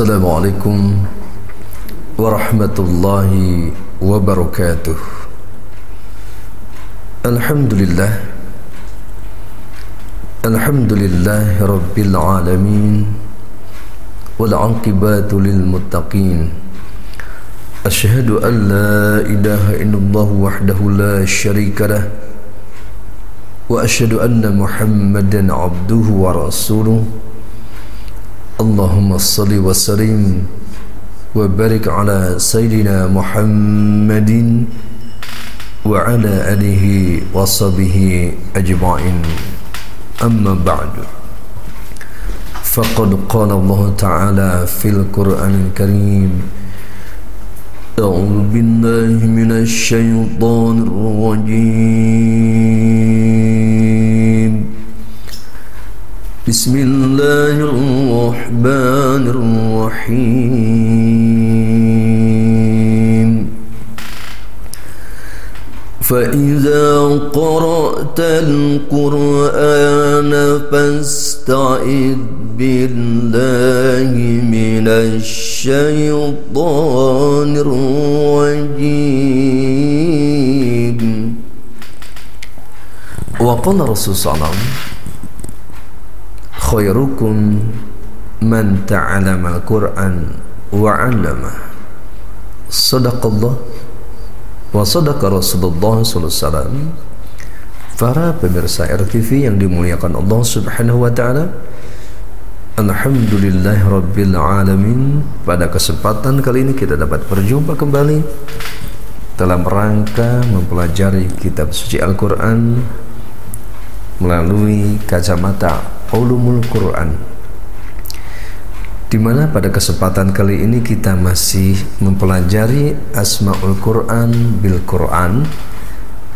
Assalamualaikum warahmatullahi wabarakatuh. Alhamdulillahi rabbil alamin, wal aqibatu lil muttaqin. Asyhadu an la ilaha illallah wahdahu la syarika lah, wa asyhadu anna Muhammadan abduhu wa rasuluh. Allahumma salli wa sallim wa barik ala sayyidina Muhammadin wa ala alihi wa sahbihi ajma'in. Amma ba'du. Faqad qala Allah Ta'ala fil Qur'anil Karim, A'udzu billahi minasy syaithanir rajim. Bismillahirrahmanirrahim. فَإِذَا قَرَأْتَ الْقُرْآنَ فَاسْتَعِذْ بِاللَّهِ مِنَ الشَّيْطَانِ الرَّجِيمِ. وقال رسول صلى الله عليه وسلم خيركم من تعلم القرآن وعلمه. صدق الله wa sadaqa Rasulullah sallallahu alaihi wasallam. Para pemirsa RTV yang dimuliakan Allah Subhanahu wa taala, alhamdulillahirabbil alamin. Pada kesempatan kali ini kita dapat berjumpa kembali dalam rangka mempelajari kitab suci Al-Qur'an melalui kacamata Ulumul Quran, di mana pada kesempatan kali ini kita masih mempelajari Asmaul Quran bil Quran,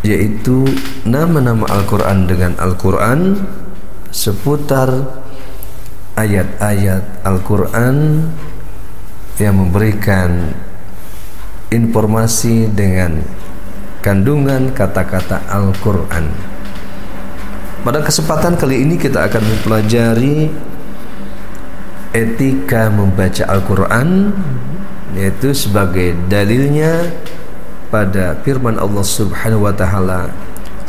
yaitu nama-nama Al-Quran dengan Al-Quran, seputar ayat-ayat Al-Quran yang memberikan informasi dengan kandungan kata-kata Al-Quran. Pada kesempatan kali ini kita akan mempelajari etika membaca Al-Quran, yaitu sebagai dalilnya pada firman Allah Subhanahu wa taala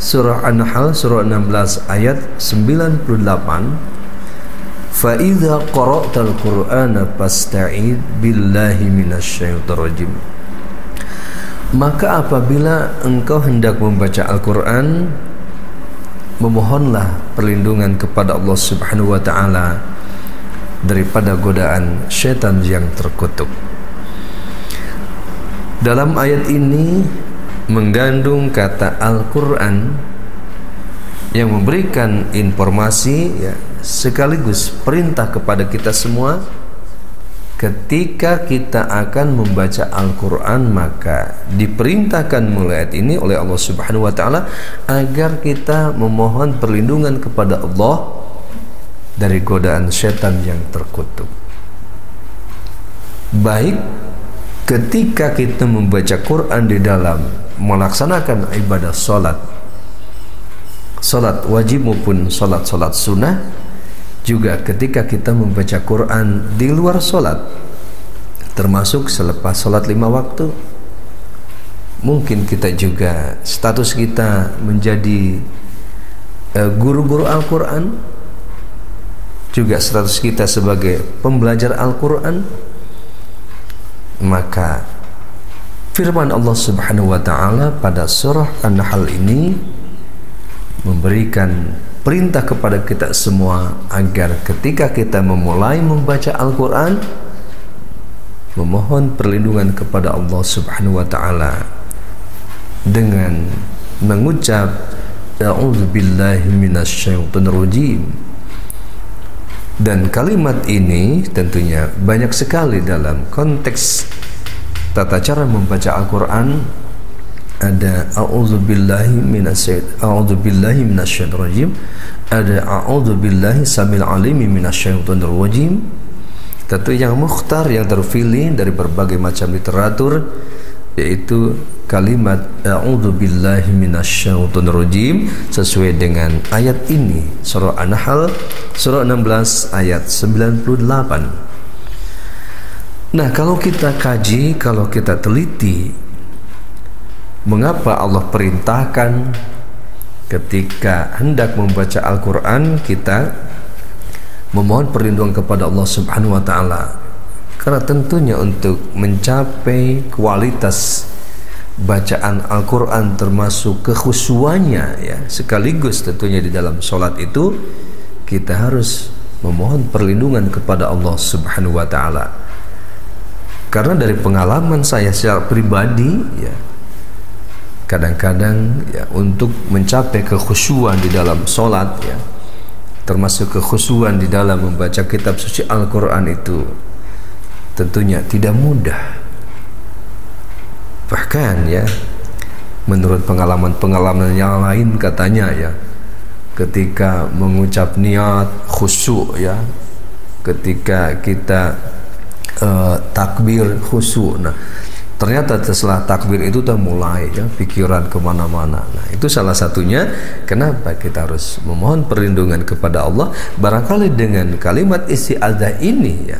surah An-Nahl surah 16 ayat 98, fa idza qara'tal Qur'ana fasta'id billahi minasyaitonir rajim. Maka apabila engkau hendak membaca Al-Quran, memohonlah perlindungan kepada Allah Subhanahu wa taala daripada godaan syaitan yang terkutuk. Dalam ayat ini mengandung kata Al-Quran yang memberikan informasi, ya, sekaligus perintah kepada kita semua. Ketika kita akan membaca Al-Quran, maka diperintahkan mulai ayat ini oleh Allah Subhanahu wa taala agar kita memohon perlindungan kepada Allah dari godaan syaitan yang terkutuk. Baik ketika kita membaca Quran di dalam melaksanakan ibadah salat wajib maupun salat sunnah, juga ketika kita membaca Quran di luar salat, termasuk selepas salat 5 waktu. Mungkin kita juga status kita menjadi guru-guru Al-Quran, juga status kita sebagai pembelajar Al-Quran, maka firman Allah Subhanahu wa taala pada surah An-Nahl ini memberikan perintah kepada kita semua agar ketika kita memulai membaca Al-Quran, memohon perlindungan kepada Allah Subhanahu wa taala dengan mengucap a'udzu billahi minasyaitonir rajim. Dan kalimat ini tentunya banyak sekali dalam konteks tata cara membaca Al-Quran. Ada a'udzubillahi minasyaitonir rajim, ada a'udzubillahi samil alimi minasyaitonir rajim. Tentu yang mukhtar, yang terpilih dari berbagai macam literatur, yaitu kalimat a'udzubillahi minasyaitonir rajim sesuai dengan ayat ini, surah An-Nahl surah 16 ayat 98. Nah, kalau kita kaji, kalau kita teliti, mengapa Allah perintahkan ketika hendak membaca Al-Quran kita memohon perlindungan kepada Allah Subhanahu wa Ta'ala? Karena tentunya untuk mencapai kualitas bacaan Al-Quran termasuk kekhusyuannya, ya, sekaligus tentunya di dalam sholat itu kita harus memohon perlindungan kepada Allah Subhanahu wa Ta'ala. Karena dari pengalaman saya secara pribadi, ya, kadang-kadang ya, untuk mencapai kekhusyuan di dalam sholat, ya, termasuk kekhusyuan di dalam membaca kitab suci Al-Quran itu tentunya tidak mudah. Bahkan ya, menurut pengalaman-pengalaman yang lain katanya ya, ketika mengucap niat khusyuk, ya, ketika kita takbir khusyuk, nah ternyata setelah takbir itu udah mulai ya pikiran kemana-mana. Nah itu salah satunya kenapa kita harus memohon perlindungan kepada Allah. Barangkali dengan kalimat isti'adzah ini ya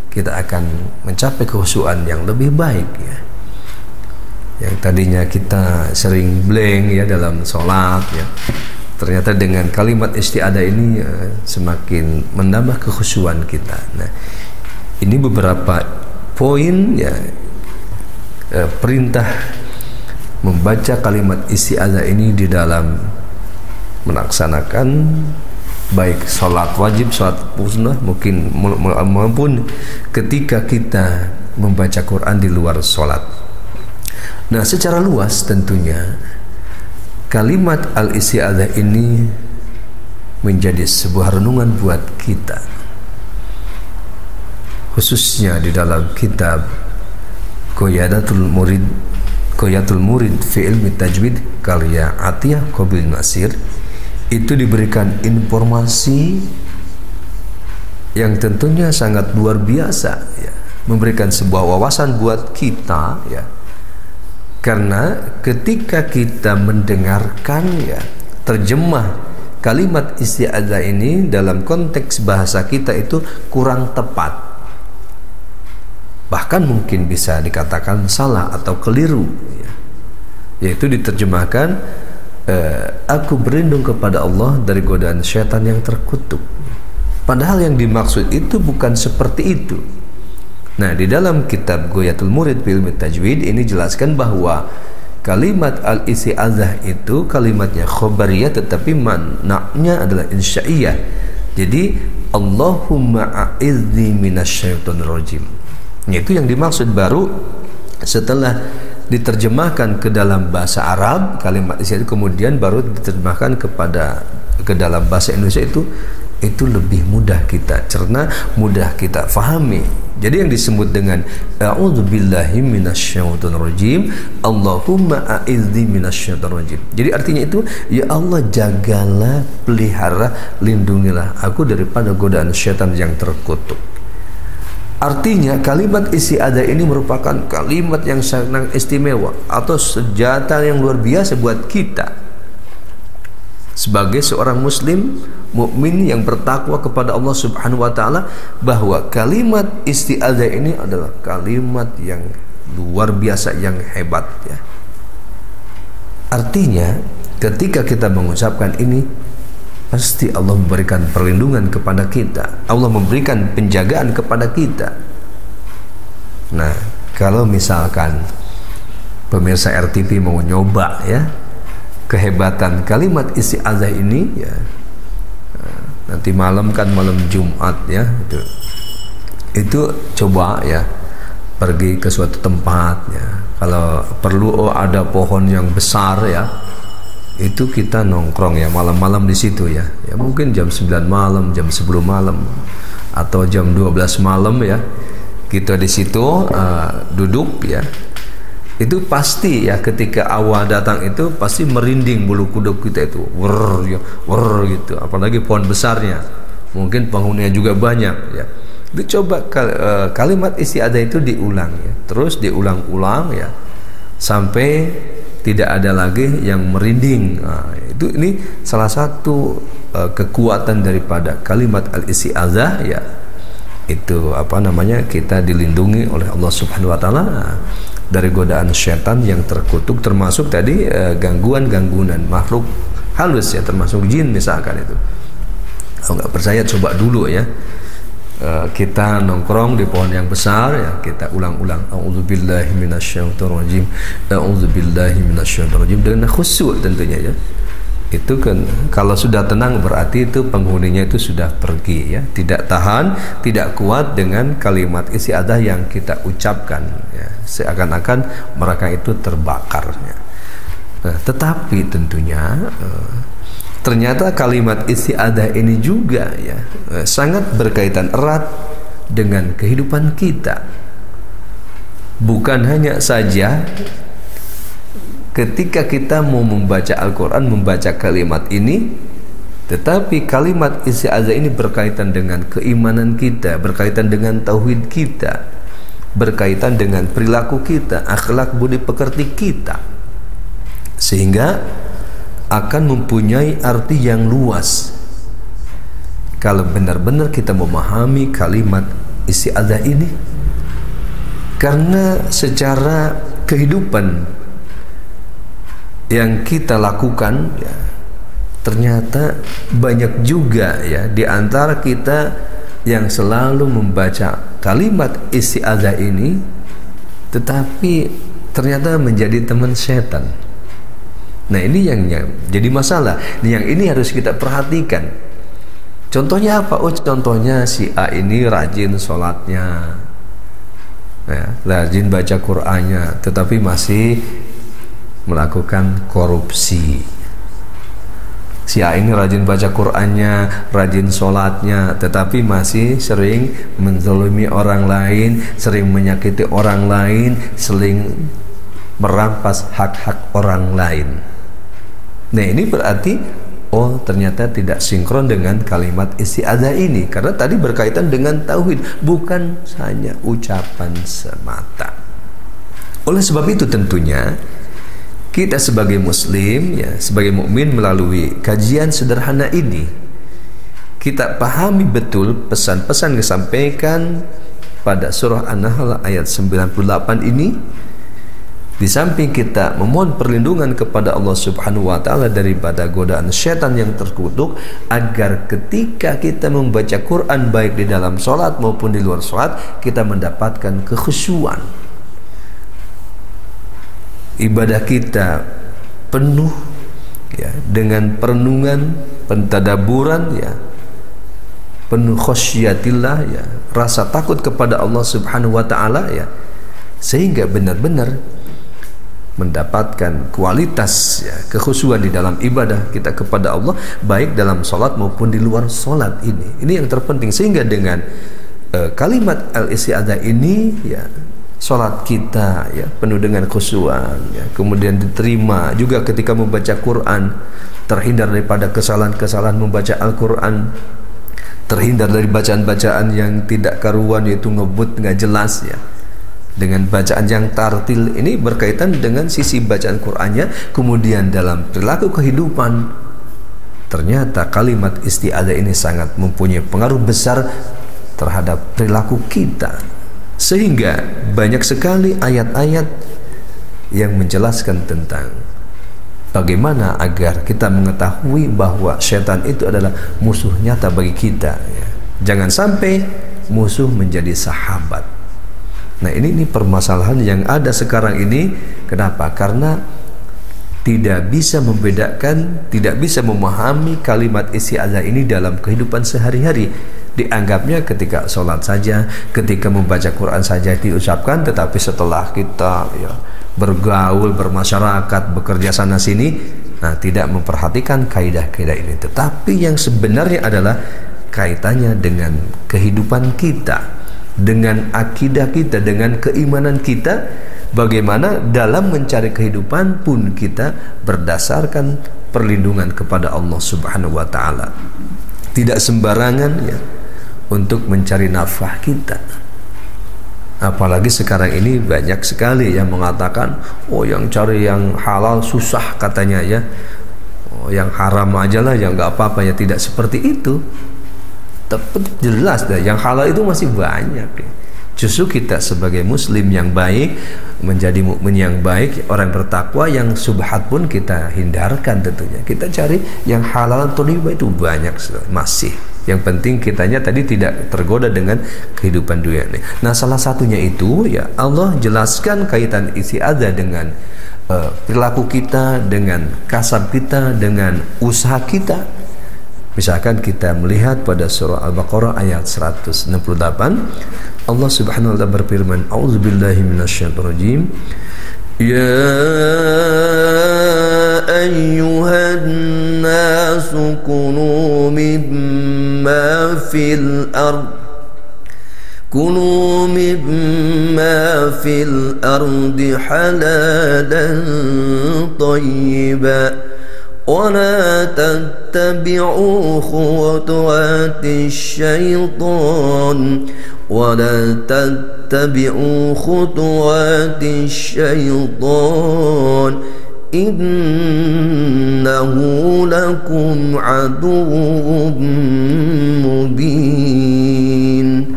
kita akan mencapai kekhusyuan yang lebih baik ya. Yang tadinya kita sering blank ya dalam sholat ya, ternyata dengan kalimat isti'adzah ini semakin menambah kekhusyuan kita. Nah ini beberapa poin ya, perintah membaca kalimat isti'adzah ini di dalam melaksanakan baik sholat wajib, sholat sunnah, mungkin maupun ketika kita membaca Quran di luar sholat. Nah secara luas tentunya kalimat al-isti'adzah ini menjadi sebuah renungan buat kita, khususnya di dalam kitab Qiyatul Murid fi Ilmi Tajwid karya Atiyah Qabil Nasir. Itu diberikan informasi yang tentunya sangat luar biasa ya, memberikan sebuah wawasan buat kita ya. Karena ketika kita mendengarkan ya terjemah kalimat isti'adzah ini dalam konteks bahasa kita itu kurang tepat, bahkan mungkin bisa dikatakan salah atau keliru ya. Yaitu diterjemahkan aku berlindung kepada Allah dari godaan syaitan yang terkutuk, padahal yang dimaksud itu bukan seperti itu. Nah di dalam kitab Qiyatul Murid fi Ilmi Tajwid ini jelaskan bahwa kalimat al-isti'adzah itu kalimatnya khobariyah tetapi maknanya adalah insya'iyah. Jadi Allahumma a'idzni minasyaitonir rajim, itu yang dimaksud. Baru setelah diterjemahkan ke dalam bahasa Arab kalimat itu kemudian baru diterjemahkan ke dalam bahasa Indonesia, itu lebih mudah kita cerna, mudah kita fahami. Jadi yang disebut dengan a'udzubillahi minasyaitonir rajim, Allahumma a'idzni minasyaitonir rajim. Jadi artinya itu ya Allah jagalah, pelihara, lindungilah aku daripada godaan syaitan yang terkutuk. Artinya kalimat isti'adzah ini merupakan kalimat yang sangat istimewa atau senjata yang luar biasa buat kita sebagai seorang muslim mukmin yang bertakwa kepada Allah Subhanahu wa Ta'ala, bahwa kalimat isti'adzah ini adalah kalimat yang luar biasa, yang hebat ya. Artinya ketika kita mengucapkan ini pasti Allah memberikan perlindungan kepada kita, Allah memberikan penjagaan kepada kita. Nah kalau misalkan pemirsa RTV mau nyoba ya kehebatan kalimat isti'adzah ini ya, nanti malam kan malam Jumat ya, itu coba ya pergi ke suatu tempat ya, kalau perlu ada pohon yang besar ya, itu kita nongkrong ya malam-malam di situ ya, ya mungkin jam 9 malam, jam 10 malam atau jam 12 malam ya, kita di situ duduk ya. Itu pasti ya ketika awal datang itu pasti merinding bulu kuduk kita itu, wer ya, wer gitu, apalagi pohon besarnya, mungkin penghuninya juga banyak ya. Itu coba kalimat isti'adzah itu diulang ya, terus diulang-ulang ya sampai tidak ada lagi yang merinding. Nah, ini salah satu kekuatan daripada kalimat al-isti'adzah ya. itu apa namanya, kita dilindungi oleh Allah Subhanahu wa taala dari godaan syaitan yang terkutuk, termasuk tadi gangguan-gangguan makhluk halus ya, termasuk jin misalkan itu. Kalau nggak percaya coba dulu ya, kita nongkrong di pohon yang besar ya, kita ulang-ulang a'udzubillahi minasyaitonirrajim, a'udzubillahi minasyaitonirrajim dengan khusyuk tentunya ya. Itu kan kalau sudah tenang berarti itu penghuninya itu sudah pergi ya, tidak tahan, tidak kuat dengan kalimat isti'adzah yang kita ucapkan ya, seakan-akan mereka itu terbakar ya. Nah, tetapi tentunya ternyata kalimat isti'adzah ini juga ya sangat berkaitan erat dengan kehidupan kita. Bukan hanya saja ketika kita mau membaca Al-Quran, membaca kalimat ini, tetapi kalimat isti'adzah ini berkaitan dengan keimanan kita, berkaitan dengan tauhid kita, berkaitan dengan perilaku kita, akhlak budi pekerti kita, sehingga akan mempunyai arti yang luas kalau benar-benar kita memahami kalimat isti'adzah ini. Karena secara kehidupan yang kita lakukan ya, ternyata banyak juga ya di antara kita yang selalu membaca kalimat isti'adzah ini, tetapi ternyata menjadi teman setan. Nah, ini yang jadi masalah. Yang ini harus kita perhatikan. Contohnya apa? Oh, contohnya si A ini rajin sholatnya ya, rajin baca Qur'annya, tetapi masih melakukan korupsi. Si A ini rajin baca Qur'annya, rajin sholatnya, tetapi masih sering menzalimi orang lain, sering menyakiti orang lain, sering merampas hak-hak orang lain. Nah, ini berarti oh, ternyata tidak sinkron dengan kalimat isti'adzah ini, karena tadi berkaitan dengan tauhid, bukan hanya ucapan semata. Oleh sebab itu tentunya kita sebagai muslim ya, sebagai mukmin, melalui kajian sederhana ini kita pahami betul pesan-pesan yang disampaikan pada surah An-Nahl ayat 98 ini. Di samping kita memohon perlindungan kepada Allah Subhanahu wa taala daripada godaan syaitan yang terkutuk, agar ketika kita membaca Quran baik di dalam sholat maupun di luar sholat, kita mendapatkan kekhusyuan. Ibadah kita penuh ya dengan perenungan, pentadaburan ya, penuh khosyatillah ya, rasa takut kepada Allah Subhanahu wa taala ya, sehingga benar-benar mendapatkan kualitas ya, kekhusyuan di dalam ibadah kita kepada Allah baik dalam sholat maupun di luar sholat. Ini yang terpenting, sehingga dengan kalimat al-isti'adzah ini ya, sholat kita ya penuh dengan khusyuan ya, kemudian diterima juga ketika membaca Quran, terhindar daripada kesalahan-kesalahan membaca Al-Quran, terhindar dari bacaan-bacaan yang tidak karuan, yaitu ngebut nggak jelas ya, dengan bacaan yang tartil. Ini berkaitan dengan sisi bacaan Qur'annya. Kemudian dalam perilaku kehidupan, ternyata kalimat isti'adzah ini sangat mempunyai pengaruh besar terhadap perilaku kita, sehingga banyak sekali ayat-ayat yang menjelaskan tentang bagaimana agar kita mengetahui bahwa syaitan itu adalah musuh nyata bagi kita ya. Jangan sampai musuh menjadi sahabat. Nah, ini permasalahan yang ada sekarang ini. Kenapa? Karena tidak bisa membedakan, tidak bisa memahami kalimat isti'adzah ini dalam kehidupan sehari-hari. Dianggapnya ketika sholat saja, ketika membaca Quran saja diucapkan, tetapi setelah kita ya, bergaul, bermasyarakat, bekerja sana sini, nah, tidak memperhatikan kaidah-kaidah ini. Tetapi yang sebenarnya adalah kaitannya dengan kehidupan kita, dengan akidah kita, dengan keimanan kita. Bagaimana dalam mencari kehidupan pun kita berdasarkan perlindungan kepada Allah Subhanahu wa taala. Tidak sembarangan ya untuk mencari nafkah kita. Apalagi sekarang ini banyak sekali yang mengatakan, oh yang cari yang halal susah katanya ya, oh yang haram aja lah, yang nggak apa-apa ya. Tidak seperti itu. Tapi jelas dah yang halal itu masih banyak ya. Justru kita sebagai muslim yang baik, menjadi mukmin yang baik, orang bertakwa, yang subhat pun kita hindarkan tentunya. Kita cari yang halal thayyibah itu banyak masih. Yang penting kitanya tadi tidak tergoda dengan kehidupan dunia ini. Nah, salah satunya itu ya Allah jelaskan kaitan isti'adzah dengan perilaku kita, dengan kasab kita, dengan usaha kita. Misalkan kita melihat pada surah Al-Baqarah ayat 168, Allah Subhanahu wa taala berfirman, "A'udzubillahi minasyaitonirrajim. Ya ayyuhan nasu kunu mimma fil ard كُلُوا مِمَّا فِي الْأَرْضِ حَلَالًا طَيِّبًا وَلَا تَتَّبِعُوا خُطُوَاتِ الشَّيْطَانِ وَلَا تَتَّبِعُوا خُطُوَاتِ الشَّيْطَانِ إِنَّهُ لَكُمْ عَدُوٌّ مُبِينٌ.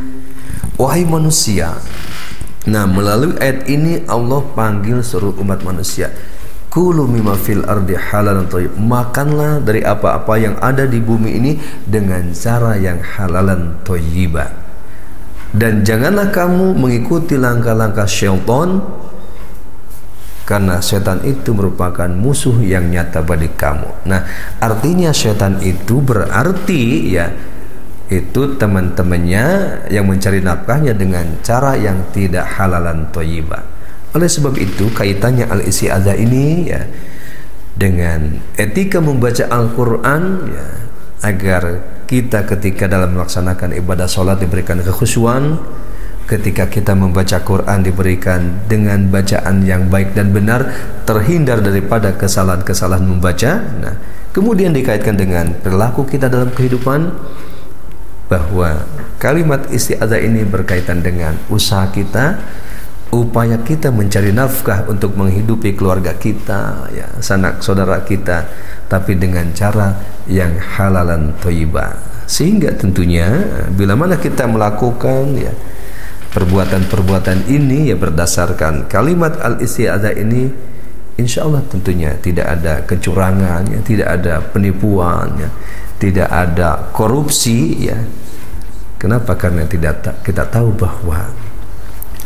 Wahai manusia, nah melalui ayat ini Allah panggil seluruh umat manusia, kulu mimma fil ardi halalan thayyib, makanlah dari apa-apa yang ada di bumi ini dengan cara yang halalan thayyibah, dan janganlah kamu mengikuti langkah-langkah syaitan, karena setan itu merupakan musuh yang nyata bagi kamu. Nah, artinya setan itu berarti ya itu teman-temannya yang mencari nafkahnya dengan cara yang tidak halalan thayyibah. Oleh sebab itu kaitannya al-isti'adzah ini ya dengan etika membaca Al-Quran ya, agar kita ketika dalam melaksanakan ibadah sholat diberikan kekhusyuan, ketika kita membaca Quran diberikan dengan bacaan yang baik dan benar, terhindar daripada kesalahan-kesalahan membaca. Nah, kemudian dikaitkan dengan perilaku kita dalam kehidupan, bahwa kalimat isti'adzah ini berkaitan dengan usaha kita, upaya kita mencari nafkah untuk menghidupi keluarga kita, ya, sanak saudara kita, tapi dengan cara yang halalan thayyibah. Sehingga tentunya bila mana kita melakukan ya perbuatan-perbuatan ini ya berdasarkan kalimat al-isti'adzah ini, insya Allah tentunya tidak ada kecurangan, ya, tidak ada penipuan, ya, tidak ada korupsi, ya. Kenapa? Karena kita tahu bahwa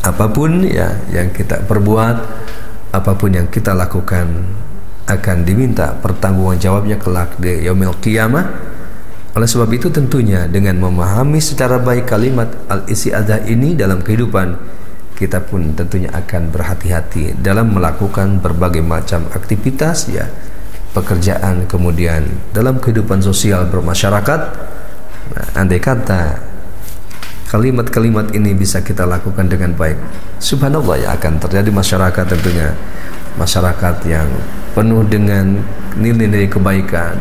apapun ya yang kita perbuat, apapun yang kita lakukan akan diminta pertanggunganjawabnya kelak di yaumil qiyamah. Oleh sebab itu tentunya dengan memahami secara baik kalimat al-isti'adzah ini dalam kehidupan, kita pun tentunya akan berhati-hati dalam melakukan berbagai macam aktivitas ya, pekerjaan, kemudian dalam kehidupan sosial bermasyarakat. Nah, andai kata kalimat-kalimat ini bisa kita lakukan dengan baik, subhanallah ya, akan terjadi masyarakat tentunya masyarakat yang penuh dengan nilai-nilai kebaikan,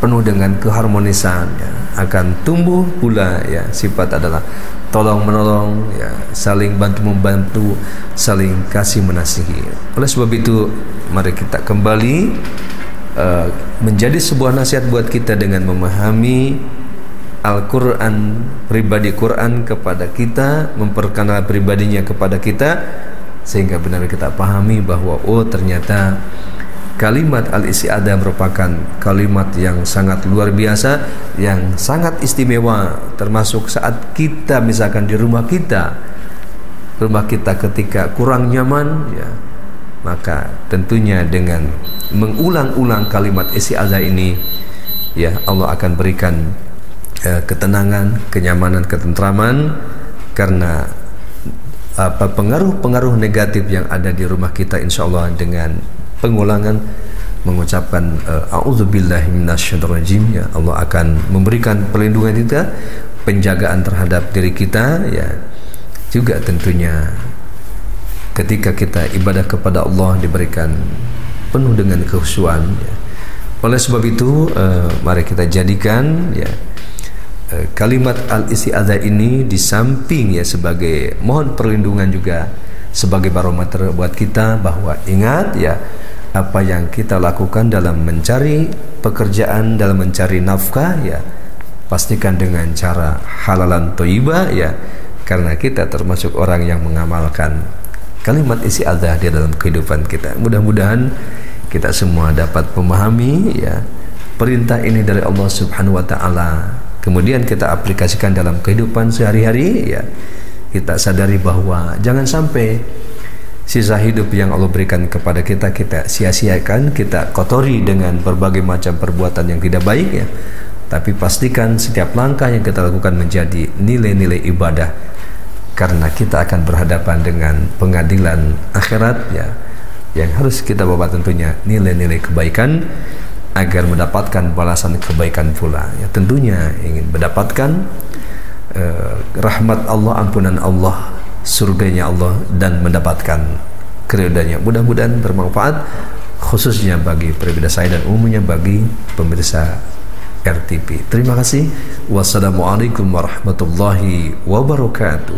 penuh dengan keharmonisan, ya. Akan tumbuh pula ya sifat adalah tolong menolong, ya, saling bantu membantu, saling kasih menasihi. Oleh sebab itu mari kita kembali menjadi sebuah nasihat buat kita dengan memahami Al-Quran, pribadi Quran kepada kita, memperkenalkan pribadinya kepada kita, sehingga benar kita pahami bahwa oh ternyata kalimat al-isti'adzah merupakan kalimat yang sangat luar biasa, yang sangat istimewa, termasuk saat kita misalkan di rumah kita ketika kurang nyaman ya, maka tentunya dengan mengulang-ulang kalimat isti'adzah ini ya Allah akan berikan ketenangan, kenyamanan, ketentraman, karena pengaruh-pengaruh negatif yang ada di rumah kita insyaallah dengan pengulangan mengucapkan a'udzubillahi minasyaitonirrajim ya, Allah akan memberikan perlindungan kita, penjagaan terhadap diri kita ya. Juga tentunya ketika kita ibadah kepada Allah diberikan penuh dengan kekhusyuan ya. Oleh sebab itu mari kita jadikan ya kalimat al-isti'adzah ini di samping ya sebagai mohon perlindungan juga sebagai barometer buat kita, bahwa ingat ya apa yang kita lakukan dalam mencari pekerjaan, dalam mencari nafkah ya, pastikan dengan cara halalan thayyibah ya, karena kita termasuk orang yang mengamalkan kalimat isti'adzah di dalam kehidupan kita. Mudah-mudahan kita semua dapat memahami ya perintah ini dari Allah Subhanahu wa taala, kemudian kita aplikasikan dalam kehidupan sehari-hari ya. Kita sadari bahwa jangan sampai sisa hidup yang Allah berikan kepada kita sia-siakan, kita kotori dengan berbagai macam perbuatan yang tidak baik ya. Tapi pastikan setiap langkah yang kita lakukan menjadi nilai-nilai ibadah, karena kita akan berhadapan dengan pengadilan akhirat ya, yang harus kita bawa tentunya nilai-nilai kebaikan agar mendapatkan balasan kebaikan pula ya. Tentunya ingin mendapatkan rahmat Allah, ampunan Allah, surganya Allah, dan mendapatkan keridhaannya. Mudah-mudahan bermanfaat khususnya bagi pribadi saya dan umumnya bagi pemirsa RTP. Terima kasih. Wassalamualaikum warahmatullahi wabarakatuh.